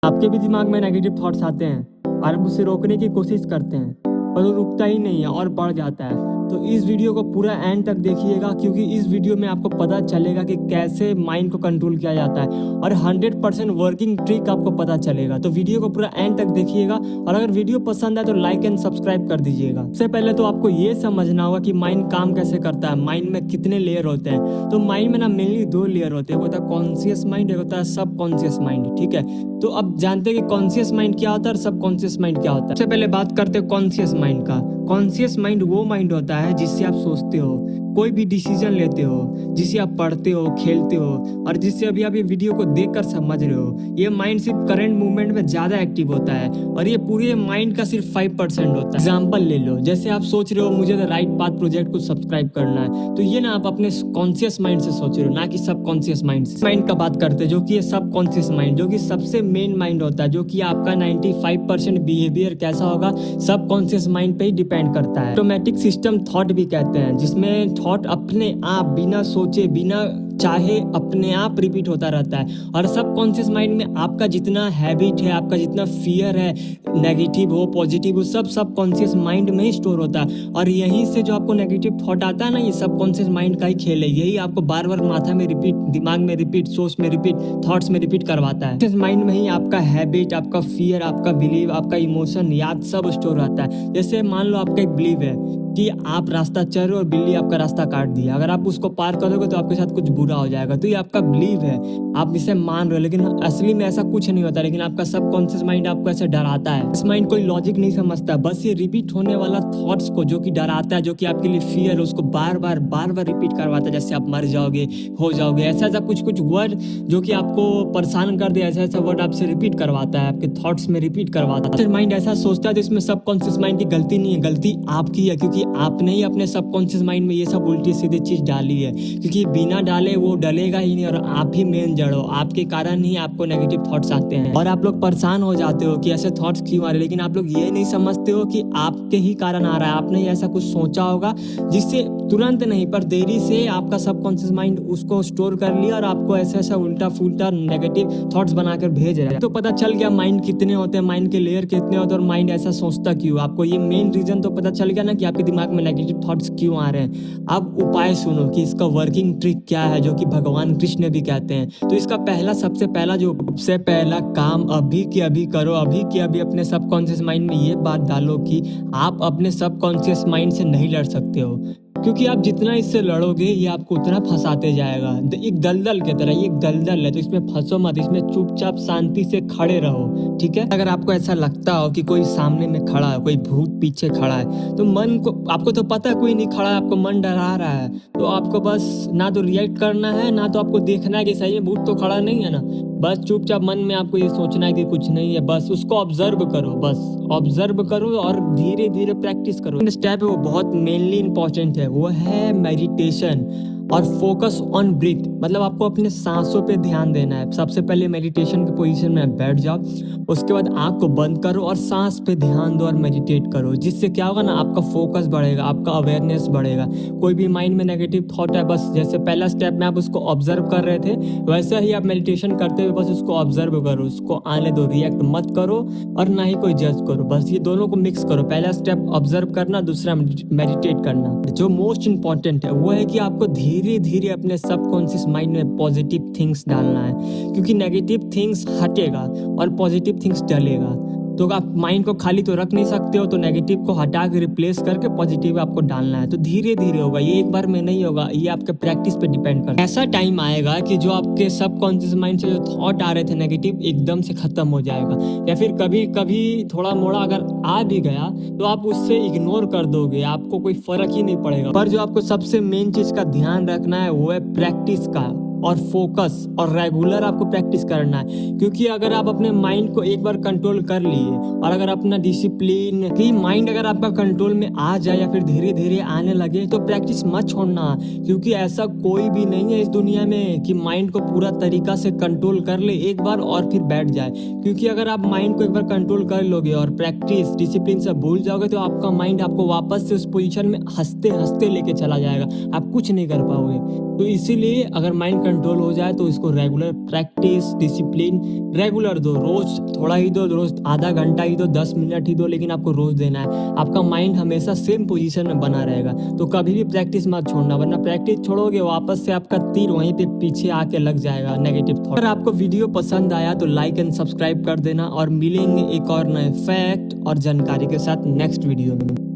आपके भी दिमाग में नेगेटिव थॉट्स आते हैं और आप उसे रोकने की कोशिश करते हैं, पर वो रुकता ही नहीं है और बढ़ जाता है। तो इस वीडियो को पूरा एंड तक देखिएगा, क्योंकि इस वीडियो में आपको पता चलेगा कि कैसे माइंड को कंट्रोल किया जाता है और 100% वर्किंग ट्रिक आपको पता चलेगा। तो वीडियो को पूरा एंड तक देखिएगा, और अगर वीडियो पसंद आए तो लाइक एंड सब्सक्राइब कर दीजिएगा। सबसे पहले तो आपको ये समझना होगा कि माइंड काम कैसे करता है, माइंड में कितने लेयर होते हैं। तो माइंड में ना मेनली 2 लेयर होते हैं, एक होता है कॉन्शियस माइंड, एक होता है सबकॉन्शियस माइंड। ठीक है, तो अब जानते हैं कि कॉन्शियस माइंड क्या होता है और सबकॉन्शियस माइंड क्या होता है। सबसे पहले बात करते हैं कॉन्शियस माइंड का। कॉन्शियस माइंड वो माइंड होता है जिससे आप सोचते हो, कोई भी डिसीजन लेते हो, जिसे आप पढ़ते हो, खेलते हो, और जिससे अभी आप ये वीडियो को देखकर समझ रहे हो। ये माइंड सिर्फ करंट मूवमेंट में ज्यादा एक्टिव होता है और ये पूरे माइंड का सिर्फ 5% होता है। एग्जाम्पल ले लो, जैसे आप सोच रहे हो मुझे द राइट पाथ प्रोजेक्ट को सब्सक्राइब करना है, तो ये ना आप अपने कॉन्शियस माइंड से सोच रहे हो, ना कि सबकॉन्शियस माइंड से। माइंड का बात करते हैं जो कि सबकॉन्शियस माइंड, जो कि सबसे मेन माइंड होता है, जो कि आपका 95% बिहेवियर कैसा होगा सबकॉन्शियस माइंड पे ही डिपेंड करता है। ऑटोमेटिक सिस्टम थॉट भी कहते हैं, जिसमें थॉट अपने आप बिना सोचे बिना चाहे अपने आप रिपीट होता रहता है। और सबकॉन्शियस माइंड में आपका जितना हैबिट है, आपका जितना फियर है, नेगेटिव हो पॉजिटिव हो, सब सबकॉन्शियस माइंड में ही स्टोर होता है। और यहीं से जो आपको नेगेटिव थॉट आता है ना, ये सबकॉन्शियस माइंड का ही खेल है। यही आपको बार बार माथा में रिपीट, दिमाग में रिपीट, सोच में रिपीट, थॉट्स में रिपीट करवाता है। माइंड में ही आपका हैबिट, आपका फियर, आपका बिलीव, आपका इमोशन, याद सब स्टोर रहता है। जैसे मान लो आपका एक बिलीव है कि आप रास्ता चल रहे हो और बिल्ली आपका रास्ता काट दिया, अगर आप उसको पार करोगे तो आपके साथ कुछ बुरा हो जाएगा। तो ये आपका बिलीव है, आप इसे मान रहे हो, लेकिन असली में ऐसा कुछ नहीं होता। लेकिन आपका सबकॉन्शियस माइंड आपको ऐसे डराता है। इस माइंड कोई लॉजिक नहीं समझता, बस ये रिपीट होने वाला थॉट्स को, जो कि डराता है, जो कि आपके लिए फियर है, उसको बार बार रिपीट करवाता है। जैसे आप मर जाओगे, हो जाओगे, ऐसा कुछ वर्ड जो कि आपको परेशान कर दे, ऐसा वर्ड आपसे रिपीट करवाता है, आपके थॉट्स में रिपीट करवाता है। माइंड ऐसा सोचता है, तो इसमें सबकॉन्शियस माइंड की गलती नहीं है, गलती आपकी है, क्योंकि आपने ही अपने सबकॉन्शियस माइंड में ये सब उल्टी सीधी चीज डाली है। क्योंकि बिना डाले वो डलेगा ही नहीं, और आप ही मेन जड़ हो, आपके कारण ही आपको नेगेटिव थॉट्स आते हैं। और आप लोग परेशान हो जाते हो कि ऐसे थॉट्स क्यों आ रहे हैं, लेकिन आप लोग ये नहीं समझते हो कि आपके ही कारण आ रहा है। आपने ही ऐसा कुछ सोचा होगा जिससे तुरंत नहीं पर देरी से आपका सबकॉन्शियस माइंड उसको स्टोर कर लिया और आपको ऐसा उल्टा फुल्टा नेगेटिव थॉट्स बनाकर भेज रहा है। तो पता चल गया माइंड कितने होते हैं, माइंड के लेयर कितने होते हैं, और माइंड ऐसा सोचता क्यों। आपको ये मेन रीजन तो पता चल गया ना कि आपके दिमाग में नेगेटिव थॉट्स क्यों आ रहे हैं। अब उपाय सुनो कि इसका वर्किंग ट्रिक क्या है, जो कि भगवान कृष्ण भी कहते हैं। तो इसका सबसे पहला काम अभी के अभी करो, अभी के अभी अपने सबकॉन्शियस माइंड में ये बात डालो कि आप अपने सबकॉन्शियस माइंड से नहीं लड़ सकते हो, क्योंकि आप जितना इससे लड़ोगे ये आपको उतना फंसाते जाएगा। एक दलदल की तरह, ये एक दलदल है, तो इसमें फंसो मत, इसमें चुपचाप शांति से खड़े रहो। ठीक है, अगर आपको ऐसा लगता हो कि कोई सामने में खड़ा है, कोई भूत पीछे खड़ा है, तो मन को, आपको तो पता है कोई नहीं खड़ा है, आपको मन डरा रहा है, तो आपको बस ना तो रिएक्ट करना है, ना तो आपको देखना है कि सही में भूत तो खड़ा नहीं है ना। बस चुपचाप मन में आपको ये सोचना है कि कुछ नहीं है, बस उसको ऑब्जर्व करो, बस ऑब्जर्व करो और धीरे धीरे प्रैक्टिस करो। स्टेप है वो बहुत मेनली इंपॉर्टेंट है, वो है मेडिटेशन और फोकस ऑन ब्रीथ। मतलब आपको अपने सांसों पे ध्यान देना है। सबसे पहले मेडिटेशन की पोजीशन में बैठ जाओ, उसके बाद आंख को बंद करो और सांस पे ध्यान दो और मेडिटेट करो। जिससे क्या होगा ना, आपका फोकस बढ़ेगा, आपका अवेयरनेस बढ़ेगा। कोई भी माइंड में नेगेटिव थॉट है, बस जैसे पहला स्टेप में आप उसको ऑब्जर्व कर रहे थे, वैसे ही आप मेडिटेशन करते हुए बस उसको ऑब्जर्व करो, उसको आने दो, रिएक्ट मत करो और ना ही कोई जज करो। बस ये दोनों को मिक्स करो, पहला स्टेप ऑब्जर्व करना, दूसरा मेडिटेट करना। जो मोस्ट इंपॉर्टेंट है वो है कि आपको धीरे धीरे अपने सबकॉन्शियस माइंड में पॉजिटिव थिंग्स डालना है, क्योंकि नेगेटिव थिंग्स हटेगा और पॉजिटिव थिंग्स डलेगा। तो आप माइंड को खाली तो रख नहीं सकते हो, तो नेगेटिव को हटा के रिप्लेस करके पॉजिटिव आपको डालना है। तो धीरे धीरे होगा, ये एक बार में नहीं होगा, ये आपके प्रैक्टिस पे डिपेंड करता है। ऐसा टाइम आएगा कि जो आपके सबकॉन्शियस माइंड से जो थॉट आ रहे थे नेगेटिव, एकदम से खत्म हो जाएगा। या फिर कभी कभी थोड़ा मोड़ा अगर आ भी गया तो आप उससे इग्नोर कर दोगे, आपको कोई फर्क ही नहीं पड़ेगा। पर जो आपको सबसे मेन चीज का ध्यान रखना है वो है प्रैक्टिस का और फोकस, और रेगुलर आपको प्रैक्टिस करना है। क्योंकि अगर आप अपने माइंड को एक बार कंट्रोल कर लिए और अगर अपना डिसिप्लिन की माइंड अगर आपका कंट्रोल में आ जाए या फिर धीरे धीरे आने लगे, तो प्रैक्टिस मत छोड़ना। क्योंकि ऐसा कोई भी नहीं है इस दुनिया में कि माइंड को पूरा तरीका से कंट्रोल कर ले एक बार और फिर बैठ जाए। क्योंकि अगर आप माइंड को एक बार कंट्रोल कर लोगे और प्रैक्टिस डिसिप्लिन से भूल जाओगे, तो आपका माइंड आपको वापस से उस पोजीशन में हंसते हंसते लेके चला जाएगा, आप कुछ नहीं कर पाओगे। तो इसीलिए अगर माइंड कंट्रोल हो जाए तो इसको रेगुलर प्रैक्टिस, डिसिप्लिन रेगुलर दो। रोज थोड़ा ही दो, रोज आधा घंटा ही दो, 10 मिनट ही दो, लेकिन आपको रोज देना है। आपका माइंड हमेशा सेम पोजीशन में बना रहेगा। तो कभी भी प्रैक्टिस मत छोड़ना, वरना प्रैक्टिस छोड़ोगे वापस से आपका तीर वहीं पे पीछे आके लग जाएगा नेगेटिव थॉट। अगर आपको वीडियो पसंद आया तो लाइक एंड सब्सक्राइब कर देना, और मिलेंगे एक और नए फैक्ट और जानकारी के साथ नेक्स्ट वीडियो में।